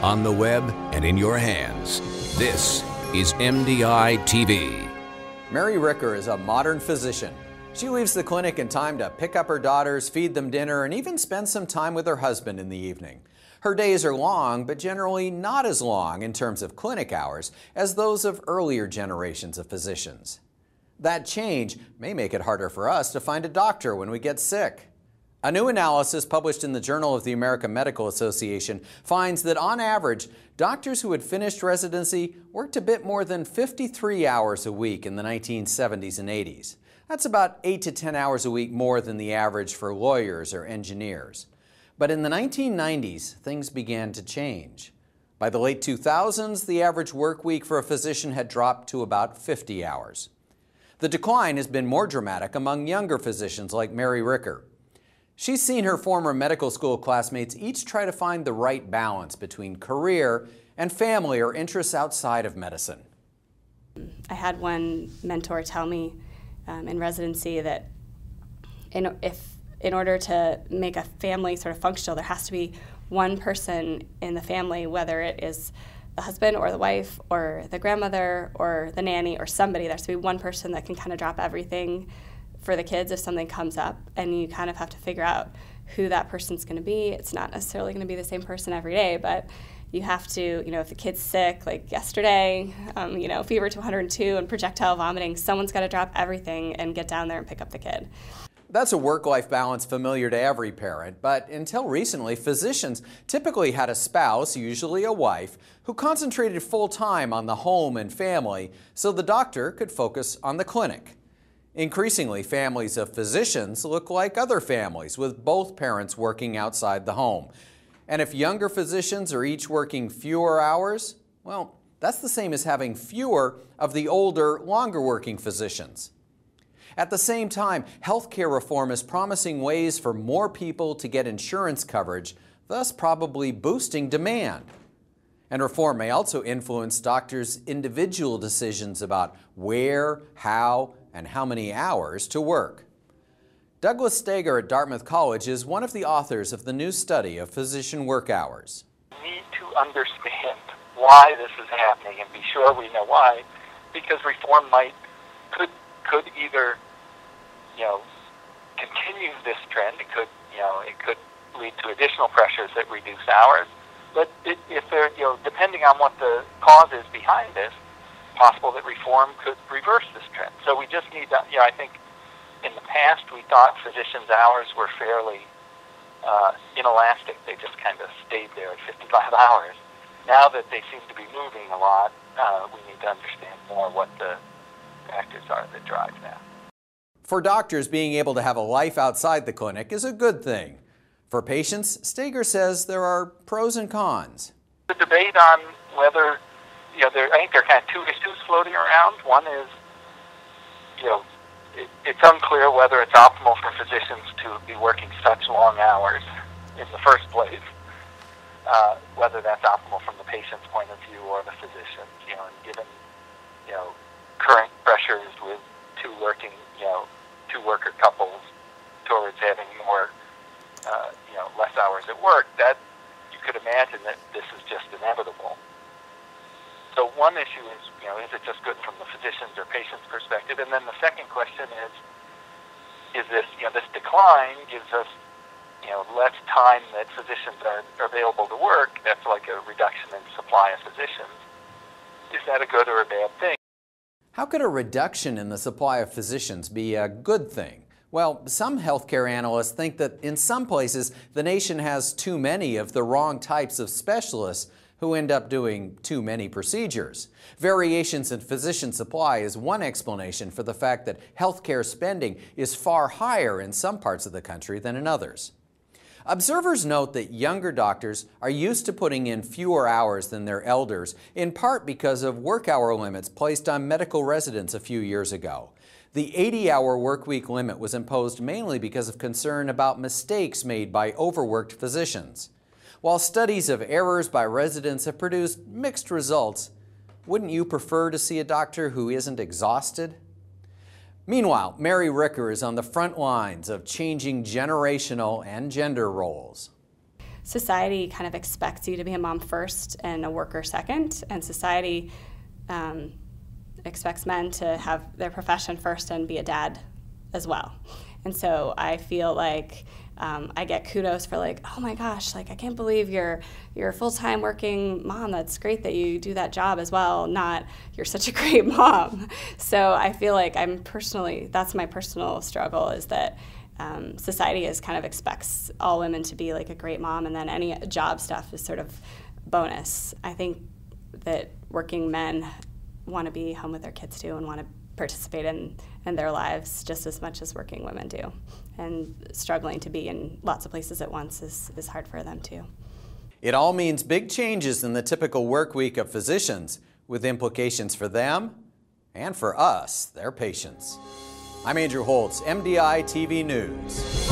on the web, and in your hands. This is MDiTV. Mary Ricker is a modern physician. She leaves the clinic in time to pick up her daughters, feed them dinner, and even spend some time with her husband in the evening. Her days are long, but generally not as long in terms of clinic hours as those of earlier generations of physicians. That change may make it harder for us to find a doctor when we get sick. A new analysis published in the Journal of the American Medical Association finds that on average, doctors who had finished residency worked a bit more than 53 hours a week in the 1970s and 80s. That's about 8 to 10 hours a week more than the average for lawyers or engineers. But in the 1990s, things began to change. By the late 2000s, the average work week for a physician had dropped to about 50 hours. The decline has been more dramatic among younger physicians like Mary Ricker. She's seen her former medical school classmates each try to find the right balance between career and family or interests outside of medicine. I had one mentor tell me in residency that in order to make a family sort of functional, there has to be one person in the family, whether it is the husband or the wife or the grandmother or the nanny or somebody. There has to be one person that can kind of drop everything for the kids if something comes up, and you kind of have to figure out who that person's going to be. It's not necessarily going to be the same person every day, but you have to, if the kid's sick, like yesterday, fever to 102 and projectile vomiting, someone's got to drop everything and get down there and pick up the kid. That's a work-life balance familiar to every parent, but until recently, physicians typically had a spouse, usually a wife, who concentrated full-time on the home and family so the doctor could focus on the clinic. Increasingly, families of physicians look like other families, with both parents working outside the home. And if younger physicians are each working fewer hours, well, that's the same as having fewer of the older, longer working physicians. At the same time, healthcare reform is promising ways for more people to get insurance coverage, thus probably boosting demand. And reform may also influence doctors' individual decisions about where, how, and how many hours to work. Douglas Steger at Dartmouth College is one of the authors of the new study of physician work hours. We need to understand why this is happening and be sure we know why, because reform could either continue this trend. It could lead to additional pressures that reduce hours. But if they're, depending on what the cause is behind this, possible that reform could reverse this trend. So we just need to, I think in the past we thought physicians' hours were fairly inelastic. They just kind of stayed there at 55 hours. Now that they seem to be moving a lot, we need to understand more what the factors are that drive that. For doctors, being able to have a life outside the clinic is a good thing. For patients, Steger says there are pros and cons. The debate on whether, I think there are kind of two issues floating around. One is, it's unclear whether it's optimal for physicians to be working such long hours in the first place, whether that's optimal from the patient's point of view or the physician's, and given, current pressures with two worker couples towards having more, less hours at work, that you could imagine that this is just inevitable. So one issue is, is it just good from the physician's or patient's perspective? And then the second question is this, this decline gives us, less time that physicians are available to work. That's like a reduction in supply of physicians. Is that a good or a bad thing? How could a reduction in the supply of physicians be a good thing? Well, some healthcare analysts think that in some places the nation has too many of the wrong types of specialists who end up doing too many procedures. Variations in physician supply is one explanation for the fact that healthcare spending is far higher in some parts of the country than in others. Observers note that younger doctors are used to putting in fewer hours than their elders, in part because of work hour limits placed on medical residents a few years ago. The 80-hour workweek limit was imposed mainly because of concern about mistakes made by overworked physicians. While studies of errors by residents have produced mixed results, wouldn't you prefer to see a doctor who isn't exhausted? Meanwhile, Mary Ricker is on the front lines of changing generational and gender roles. society kind of expects you to be a mom first and a worker second, and society expects men to have their profession first and be a dad as well. And so I feel like I get kudos for like, oh my gosh, like I can't believe you're a full-time working mom. That's great that you do that job as well, not you're such a great mom. So I feel like that's my personal struggle, is that society is kind of expects all women to be like a great mom, and then any job stuff is sort of bonus. I think that working men want to be home with their kids too and want to participate in their lives just as much as working women do. And struggling to be in lots of places at once is hard for them too. It all means big changes in the typical work week of physicians, with implications for them and for us, their patients. I'm Andrew Holtz, MDiTV News.